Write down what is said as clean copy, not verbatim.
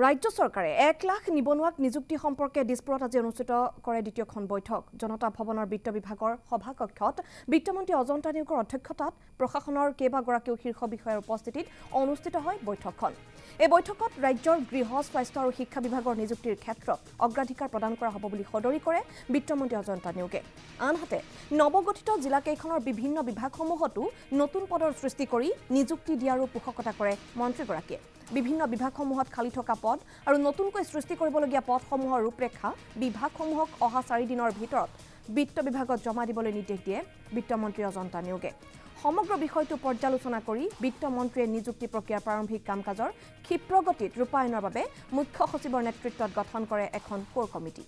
ৰাজ্য চৰকাৰে 1 লাখ নিবনুৱাক নিযুক্তি সম্পৰ্কে দিছপুৰত আজি অনুষ্ঠিত কৰে দ্বিতীয়খন বৈঠক জনতা ভৱনৰ বিত্ত বিভাগৰ সভাকক্ষত বিত্তমন্ত্ৰী অজন্তা নেওগৰ অধ্যক্ষতাত প্ৰশাসনৰ কেইবাগৰাকীও শীৰ্ষ বিষয়াৰ উপস্থিতিত অনুষ্ঠিত হয় বৈঠকখন এই বৈঠকত ৰাজ্যৰ গৃহ স্বাস্থ্য আৰু শিক্ষা বিভাগৰ নিযুক্তিৰ ক্ষেত্ৰত অগ্ৰাধিকাৰ প্ৰদান কৰা হ'ব বুলি সদৰি কৰে বিত্তমন্ত্ৰী অজন্তা নেওগে আনহাতে নৱগঠিত জিলাকেইখনৰ বিভিন্ন বিভাগসমূহতো নতুন পদৰ সৃষ্টি কৰি নিযুক্তি দিয়াৰো পোষকতা কৰে মন্ত্ৰীগৰাকীয়ে বিভিন্ন বিভাগসমূহত খালি থকা পদ আৰু নতুনকৈ সৃষ্টি কৰিবলগীয়া পদসমূহৰ ৰূপৰেখা বিভাগসমূহক অহা 4 দিনৰ ভিতৰত বিত্ত বিভাগত জমা দিবলৈ নিৰ্দেশ দিয়ে বিত্তমন্ত্ৰী অজন্তা নেওগে সমগ্ৰ বিষয়টো পৰ্যালোচনা কৰি বিত্তমন্ত্ৰীয়ে নিযুক্তি প্ৰক্ৰিয়াৰ প্ৰাৰম্ভিক কাম-কাজৰ ক্ষিপ্ৰগতিত ৰূপায়ণৰ বাবে মুখ্য সচিবৰ নেতৃত্বত গঠন কৰে এখন কোৰ কমিটি